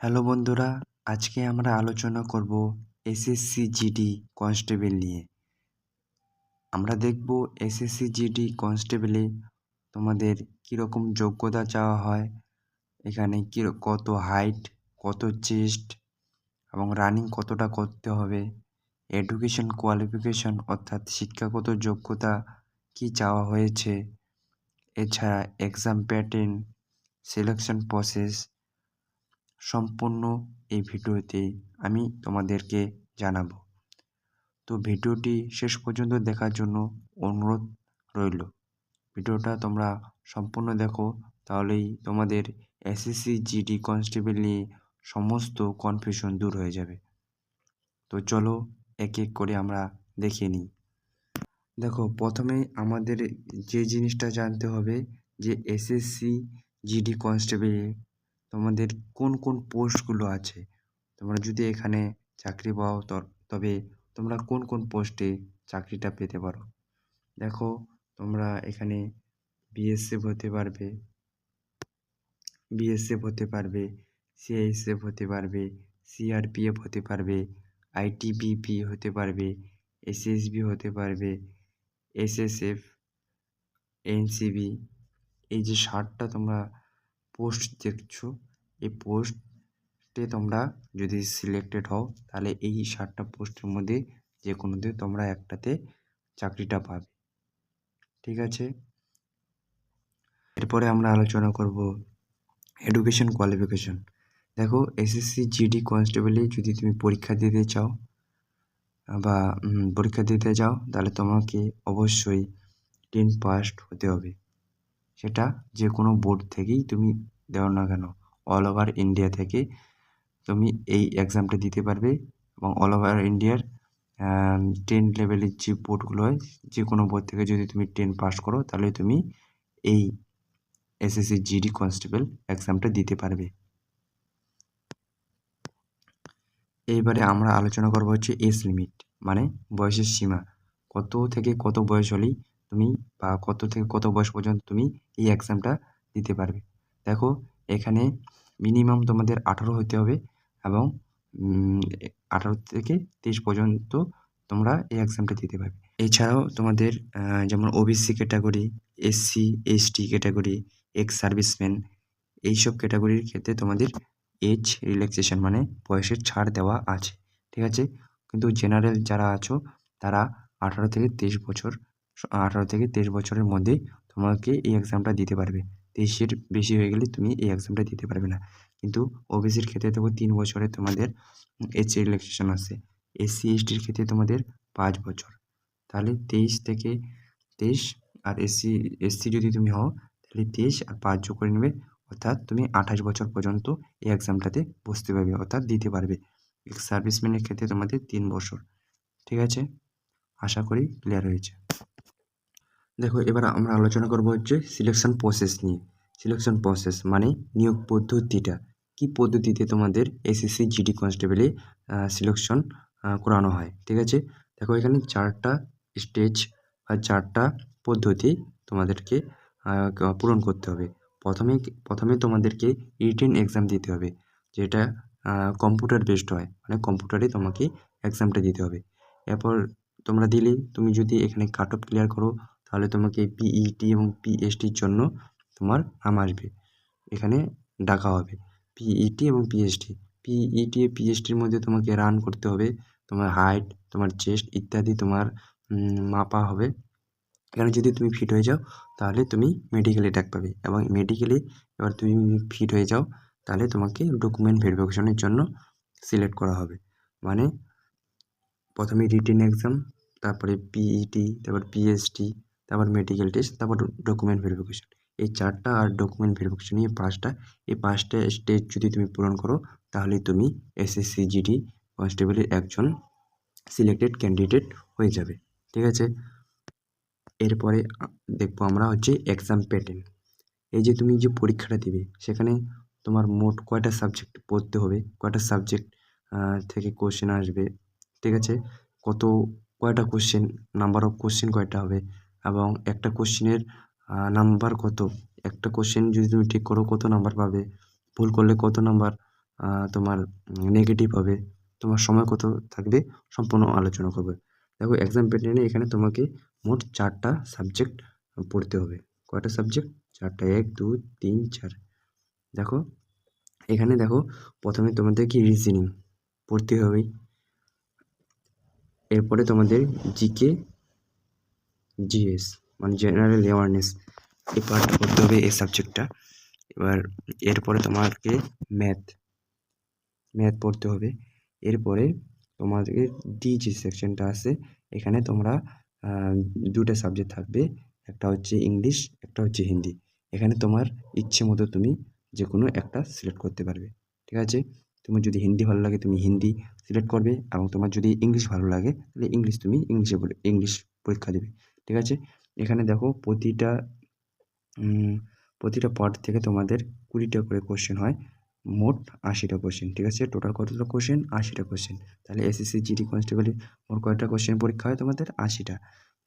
Hello বন্ধুরা, আজকে আমরা আলোচনা করব এসএসসি জিডি কনস্টেবল নিয়ে। আমরা দেখব এসএসসি জিডি কনস্টেবলে তোমাদের কীরকম যোগ্যতা চাওয়া হয়, এখানে কত হাইট, কত চেস্ট এবং রানিং কতটা করতে হবে, এডুকেশন কোয়ালিফিকেশন অর্থাৎ শিক্ষাগত যোগ্যতা কি চাওয়া হয়েছে, এছাড়া এক্সাম প্যাটার্ন, সিলেকশন প্রসেস সম্পূর্ণ এই ভিডিওতে আমি তোমাদেরকে জানাবো। তো ভিডিওটি শেষ পর্যন্ত দেখার জন্য অনুরোধ রইল। ভিডিওটা তোমরা সম্পূর্ণ দেখো, তাহলেই তোমাদের এসএসসি জিডি কনস্টেবল নিয়ে সমস্ত কনফিউশন দূর হয়ে যাবে। তো চলো এক এক করে আমরা দেখে নিই। দেখো, প্রথমে আমাদের যে জিনিসটা জানতে হবে যে এসএসসি জিডি কনস্টেবলে তোমাদের কোন কোন পোস্টগুলো আছে। তোমরা যদি এখানে চাকরি পাও তবে তোমরা কোন কোন পোস্টে চাকরিটা পেতে পারো। দেখো, তোমরা এখানে বিএসএফ হতে পারবে, সিআইএসএফ হতে পারবে, সিআরপিএফ হতে পারবে, আইটিবিপি হতে পারবে, এসএসবি হতে পারবে, এসএসএফ, এনসিবি। এই যে 60টা তোমরা পোস্ট দেখছো, এই পোস্টে তোমরা যদি সিলেক্টেড হও তাহলে এই 60টা পোস্টের মধ্যে যে কোনোতে তোমরা একটাতে চাকরিটা পাবে। ঠিক আছে, এরপরে আমরা আলোচনা করব এডুকেশন কোয়ালিফিকেশন। দেখো, এসএসসি জিডি কনস্টেবলে যদি তুমি পরীক্ষা দিতে চাও তাহলে তোমাকে অবশ্যই 10 পাস হতে হবে। সেটা যে কোনো বোর্ড থেকেই তুমি দাও না কেন, অল ওভার ইন্ডিয়া থেকে তুমি এই এক্সামটা দিতে পারবে। এবং অল ওভার ইন্ডিয়ার 10 লেভেলের যে বোর্ডগুলো হয়, যে কোনো বোর্ড থেকে যদি তুমি 10 পাস করো তাহলে তুমি এই এসএসসি জিডি কনস্টেবল এক্সামটা দিতে পারবে। এইবারে আমরা আলোচনা করবো হচ্ছে এজ লিমিট, মানে বয়সের সীমা। কত থেকে কত বয়স হলেই তুমি বা কত থেকে কত বয়স পর্যন্ত তুমি এই এক্সামটা দিতে পারবে। দেখো, এখানে মিনিমাম তোমাদের 18 হতে হবে এবং 18 থেকে 23 পর্যন্ত তোমরা এই এক্সামটা দিতে পারবে। এছাড়াও তোমাদের যেমন OBC category, SC ST category, ex serviceman, এইসব ক্যাটাগরির ক্ষেত্রে তোমাদের এজ রিল্যাক্সেশন মানে বয়সের ছাড় দেওয়া আছে। ঠিক আছে, কিন্তু জেনারেল যারা আছো তারা 18 থেকে 23 বছরের মধ্যে তোমাকে এই এক্সামটা দিতে পারবে। 23-এর বেশি হয়ে গেলে তুমি এই এক্সামটা দিতে পারবে না। কিন্তু ওবিসির ক্ষেত্রে দেখো 3 বছরে তোমাদের এজ রিল্যাক্সেশন আছে। এসসি এসটির ক্ষেত্রে তোমাদের 5 বছর। তাহলে 23 আর এসসি যদি তুমি হও তাহলে 23 আর 5 যোগ করে নেবে, অর্থাৎ তুমি 28 বছর পর্যন্ত এই এক্সামটাতে বসতে পারবে, অর্থাৎ দিতে পারবে। এক্স সার্ভিসম্যানের ক্ষেত্রে তোমাদের 3 বছর। ঠিক আছে, আশা করি ক্লিয়ার হয়েছে। দেখো, এবার আমরা আলোচনা করবো হচ্ছে সিলেকশন প্রসেস নিয়ে। সিলেকশন প্রসেস মানে নিয়োগ পদ্ধতিটা, কি পদ্ধতিতে তোমাদের এসএসসি জিডি কনস্টেবলে সিলেকশন করানো হয়। ঠিক আছে, দেখো এখানে 4টা স্টেজ বা 4টা পদ্ধতি তোমাদেরকে পূরণ করতে হবে। প্রথমে তোমাদেরকে রিটেন এক্সাম দিতে হবে, যেটা কম্পিউটার বেসড হয়, মানে কম্পিউটারে তোমাকে এক্সামটা দিতে হবে। এরপর তোমরা দিলে, তুমি যদি এখানে কাট অফ ক্লিয়ার করো তাহলে তোমাকে পিইটি এবং পিএসটির জন্য তোমার নাম আসবে, এখানে ডাকা হবে। পিইটি এবং পিএসটি, পিইটি ও পিএসটির মধ্যে তোমাকে রান করতে হবে, তোমার হাইট, তোমার চেস্ট ইত্যাদি তোমার মাপা হবে। এখানে যদি তুমি ফিট হয়ে যাও তাহলে তুমি মেডিকেলে ডাক পাবে, এবং মেডিকেলে এবার তুমি ফিট হয়ে যাও তাহলে তোমাকে ডকুমেন্ট ভেরিফিকেশনের জন্য সিলেক্ট করা হবে। মানে প্রথমে রিটেন এক্সাম, তারপরে পিইটি, তারপর পিএসটি, তারপর মেডিকেল টেস্ট, তারপর ডকুমেন্ট ভেরিফিকেশন। এই 4টা আর ডকুমেন্ট ভেরিফিকেশন নিয়ে 5টা, এই 5টা স্টেজ যদি তুমি পূরণ করো তাহলে তুমি এসএসসি জিডি কনস্টেবলের একজন সিলেক্টেড ক্যান্ডিডেট হয়ে যাবে। ঠিক আছে, এরপরে দেখবো আমরা হচ্ছে এক্সাম প্যাটার্ন। এই যে তুমি যে পরীক্ষাটা দিবে সেখানে তোমার মোট কয়টা সাবজেক্ট পড়তে হবে, কয়টা সাবজেক্ট থেকে কোশ্চেন আসবে। ঠিক আছে, কয়টা কোশ্চেন, নাম্বার অফ কোশ্চেন কয়টা হবে, এবং একটা কোশ্চেনের নাম্বার কত। একটা কোশ্চেন যদি তুমি ঠিক করো কত নাম্বার পাবে, ভুল করলে কত নাম্বার তোমার নেগেটিভ হবে, তোমার সময় কত থাকবে, সম্পূর্ণ আলোচনা করবে। দেখো এক্সাম প্যাটার্নে এখানে তোমাকে মোট 4টা সাবজেক্ট পড়তে হবে। কয়টা সাবজেক্ট? 4টা, 1 2 3 4। দেখো এখানে দেখো প্রথমে তোমাদেরকে রিজনিং পড়তে হবেই, এরপরে তোমাদের জিকে জিএস মানে জেনারেল অ্যাওয়ারনেস এই পার্টটা পড়তে হবে, এই সাবজেক্টটা। এবার এরপরে তোমাকে ম্যাথ পড়তে হবে। এরপরে তোমাদের যে সেকশনটা আছে এখানে তোমরা 2টা সাবজেক্ট থাকবে, একটা হচ্ছে ইংলিশ, একটা হচ্ছে হিন্দি। এখানে তোমার ইচ্ছে মতো তুমি যে কোনো একটা সিলেক্ট করতে পারবে, ঠিক আছে? তোমার যদি হিন্দি ভালো লাগে তুমি হিন্দি সিলেক্ট করবে, এবং তোমার যদি ইংলিশ ভালো লাগে তাহলে ইংলিশ তুমি ইংলিশ পরীক্ষা দেবে, ঠিক আছে? এখানে দেখো প্রতিটা পার্ট থেকে তোমাদের 20টা করে কোশ্চেন হয়, মোট 80টা কোশ্চেন, ঠিক আছে? টোটাল কতটা কোশ্চেন? 80টা কোশ্চেন। তাহলে এসএসসি জিডি কনস্টেবলে মোট কয়টা কোশ্চেন পরীক্ষা হয় তোমাদের? 80টা।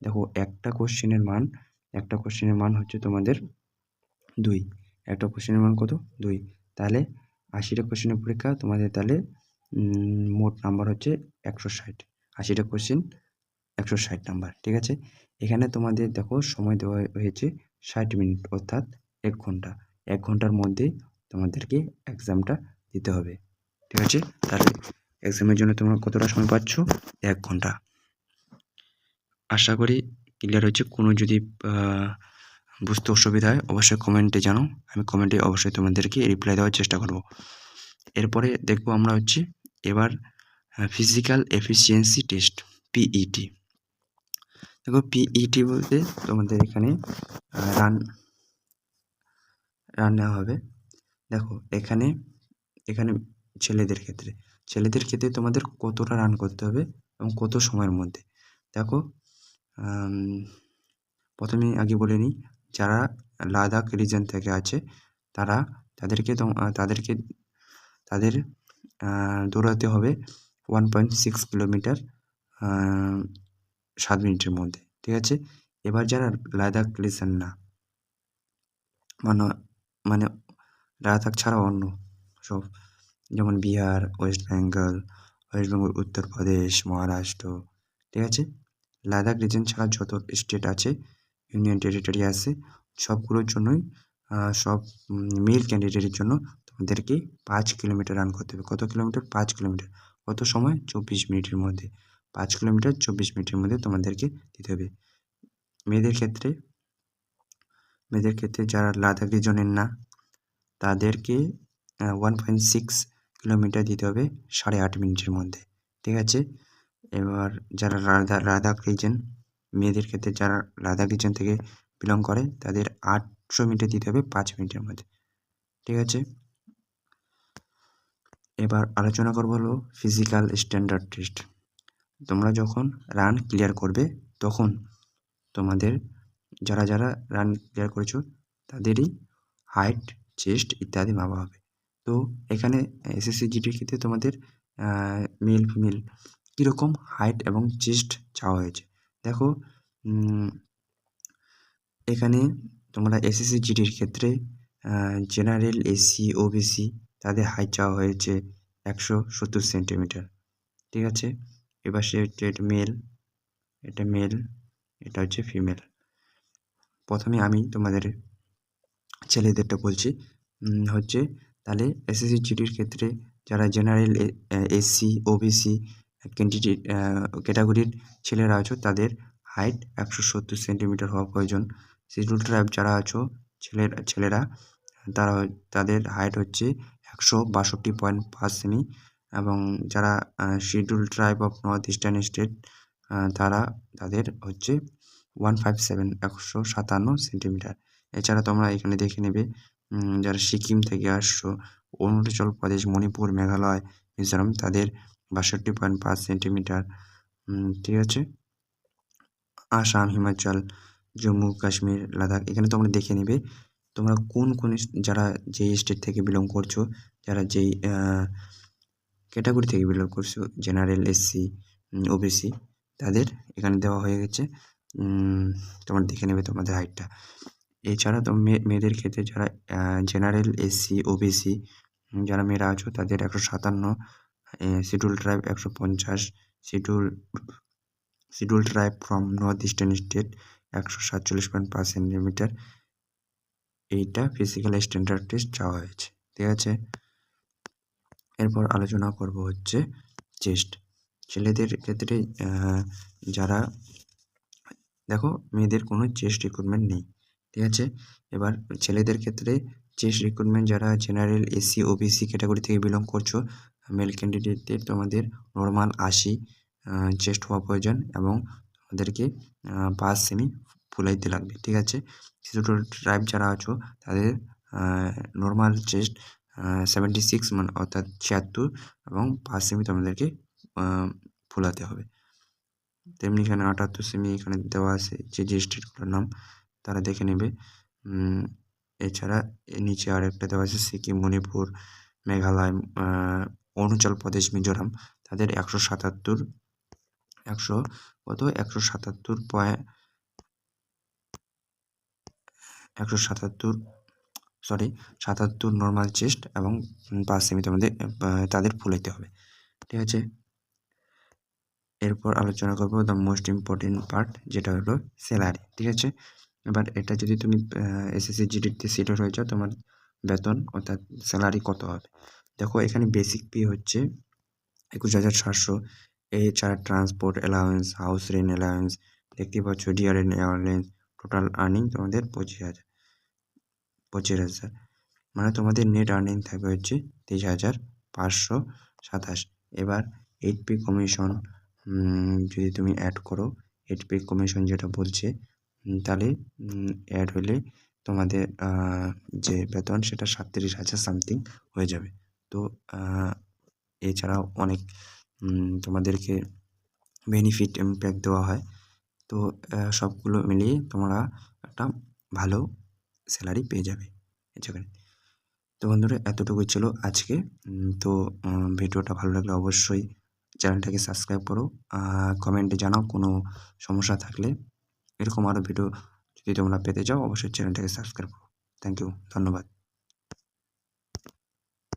দেখো একটা কোশ্চেনের মান হচ্ছে তোমাদের 2। একটা কোশ্চেনের মান কত? 2। তাহলে 80টা কোশ্চেনের পরীক্ষা তোমাদের, তাহলে মোট নাম্বার হচ্ছে 160। 80টা কোশ্চেন 160 নাম্বার, ঠিক আছে? এখানে তোমাদের দেখো সময় দেওয়া হয়েছে 60 মিনিট, অর্থাৎ 1 ঘন্টা। 1 ঘন্টার মধ্যে তোমাদেরকে এক্সামটা দিতে হবে, ঠিক আছে? তাহলে এক্সামের জন্য তোমরা কতটা সময় পাচ্ছ? 1 ঘন্টা। আশা করি ক্লিয়ার হচ্ছে। কোনো যদি বুঝতে অসুবিধা হয় অবশ্যই কমেন্টে জানাও, আমি কমেন্টে অবশ্যই তোমাদেরকে রিপ্লাই দেওয়ার চেষ্টা করব। এরপরে দেখব আমরা হচ্ছে এবার ফিজিক্যাল এফিসিয়েন্সি টেস্ট, পিইটি। দেখো পিইটি বলতে তোমাদের এখানে রান নেওয়া হবে। দেখো এখানে ছেলেদের ক্ষেত্রে তোমাদের কতটা রান করতে হবে এবং কত সময়ের মধ্যে। দেখো প্রথমে আগে বলে নিই, যারা লাদাখ রিজন থেকে আছে তাদের দৌড়াতে হবে 1.6 কিলোমিটার 7 মিনিটের মধ্যে, ঠিক আছে? এবার যারা লাদাখ রিজন না, মানে লাদাখ ছাড়া অন্য সব, যেমন বিহার, ওয়েস্ট বেঙ্গল, উত্তরপ্রদেশ, মহারাষ্ট্র, ঠিক আছে? লাদাখ রিজন ছাড়া যত স্টেট আছে, ইউনিয়ন টেরিটরি আছে, সবগুলোর জন্যই সব মেল ক্যান্ডিডেটের জন্য তোমাদেরকে 5 কিলোমিটার রান করতে হবে। কত কিলোমিটার? 5 কিলোমিটার। কত সময়? 24 মিনিটের মধ্যে। 5 কিলোমিটার 24 মিনিটের মধ্যে তোমাদেরকে দিতে হবে। মেয়েদের ক্ষেত্রে যারা লাদাখ রিজনের না, তাদেরকে 1.6 কিলোমিটার দিতে হবে 8.5 মিনিটের মধ্যে, ঠিক আছে? এবার যারা লাদাখ রিজন, মেয়েদের ক্ষেত্রে যারা লাদাখ রিজন থেকে বিলং করে তাদের 800 মিটার দিতে হবে 5 মিনিটের মধ্যে, ঠিক আছে? এবার আলোচনা করবো হলো ফিজিক্যাল স্ট্যান্ডার্ড টেস্ট। তোমরা যখন রান ক্লিয়ার করবে তখন তোমাদের যারা রান ক্লিয়ার করেছো তাদেরই হাইট, চেস্ট ইত্যাদি মাপা হবে। তো এখানে এসএসসি জিডির ক্ষেত্রে তোমাদের মেল ফিমেল কীরকম হাইট এবং চেস্ট চাওয়া হয়েছে। দেখো এখানে তোমরা এসএসসি জিডির ক্ষেত্রে জেনারেল, এসসি, ওবিসি তাদের হাইট চাওয়া হয়েছে 170 সেন্টিমিটার, ঠিক আছে? এবার এটা মেল, এটা হচ্ছে ফিমেল। প্রথমে আমি তোমাদের ছেলেদেরটা বলছি, হচ্ছে তাহলে এসএসসি জিডির ক্ষেত্রে যারা জেনারেল, এসসি, ওবিসি ক্যাটাগরির ছেলেরা আছো তাদের হাইট 170 সেন্টিমিটার হওয়া প্রয়োজন। শিডিউল ট্রাইব যারা আছো ছেলেরা তাদের হাইট হচ্ছে 162.5 সেমি, এবং যারা schedule tribe of north eastern state তাদের হচ্ছে 157 সেন্টিমিটার। এছাড়া তোমরা এখানে দেখে নেবে যারা সিকিম থেকে আসছো, অরুণাচল প্রদেশ, মণিপুর, মেঘালয়, মিজোরাম তাদের 62.5 সেন্টিমিটার, ঠিক আছে? আসাম, হিমাচল, জম্মু কাশ্মীর, লাদাখ এখানে তোমরা দেখে নেবে তোমরা কোন যারা যেই স্টেট থেকে বিলং করছো, যারা যেই ক্যাটাগরি থেকে বিলং করছো, জেনারেল, এসসি, ওবিসি তাদের এখানে দেওয়া হয়ে গেছে। তোমরা দেখে নেবে তোমাদের হাইটটা। এছাড়া মেয়েদের ক্ষেত্রে যারা জেনারেল, এসসি, ওবিসি যারা মেয়েরা আছো তাদের 157, schedule tribe 150, schedule tribe from north eastern state 147.5 centimetre. এইটা ফিজিক্যাল স্ট্যান্ডার্ড টেস্ট চাওয়া হয়েছে, ঠিক আছে। এরপর আলোচনা করব হচ্ছে চেস্ট। ছেলেদের ক্ষেত্রে যারা দেখো মেয়েদের কোনো চেস্ট রিক্রুটমেন্ট নেই, ঠিক আছে। এবার ছেলেদের ক্ষেত্রে চেস্ট রিক্রুটমেন্ট যারা জেনারেল এসসি ওবিসি ক্যাটাগরি থেকে বিলং করছো, মেল ক্যান্ডিডেটদের তোমাদের নর্মাল 80 চেস্ট হওয়া প্রয়োজন এবং তোমাদেরকে 5 সেমি ফুলাইতে লাগবে, ঠিক আছে। শিডিউল ট্রাইব যারা আছো তাদের নর্মাল চেস্ট 76 মানে অর্থাৎ 76 এবং 5 সেমি তোমাদেরকে ফুলাতে হবে। তেমনি এখানে 78 সেমি এখানে দেওয়া আছে, যে স্টেটগুলোর নাম তারা দেখে নেবে। এছাড়া নিচে আরেকটা দেওয়া আছে সিকিম, মণিপুর, মেঘালয়, অরুণাচল প্রদেশ, মিজোরাম, তাদের 177 নর্মাল চেস্ট এবং 5 সেমি তোমাদের তাদের ফুলাইতে হবে, ঠিক আছে। এরপর আলোচনা করবো দ্য মোস্ট ইম্পর্টেন্ট পার্ট, যেটা হলো স্যালারি, ঠিক আছে। এবার এটা যদি তুমি এসএসসি জিডিতে সিলেক্ট হয়ে যাও, তোমার বেতন অর্থাৎ স্যালারি কত হবে। দেখো এখানে বেসিক পে হচ্ছে 21,700, এছাড়া transport allowance, house rent allowance, দেখতে পাচ্ছ ডিআরএন অ্যালাউন্স, টোটাল আর্নিং তোমাদের 25,000, মানে তোমাদের নেট আর্নিং থাকবে হচ্ছে 23,527। এবার 8 পে কমিশন যদি তুমি অ্যাড করো, 8 পে কমিশন যেটা বলছে, তাহলে অ্যাড হলে তোমাদের যে বেতন সেটা 37,000 সামথিং হয়ে যাবে। তো এছাড়াও অনেক তোমাদেরকে বেনিফিট প্যাক দেওয়া হয়। তো সবগুলো মিলিয়ে তোমরা একটা ভালো স্যালারি পেয়ে যাবে যেখানে। তো বন্ধুরা এতটুকুই ছিল আজকে। তো ভিডিওটা ভালো লাগলে অবশ্যই চ্যানেলটাকে সাবস্ক্রাইব করো, কমেন্টে জানাও কোনো সমস্যা থাকলে। এরকম আরও ভিডিও যদি তোমরা পেতে চাও অবশ্যই চ্যানেলটাকে সাবস্ক্রাইব করো। থ্যাংক ইউ, ধন্যবাদ।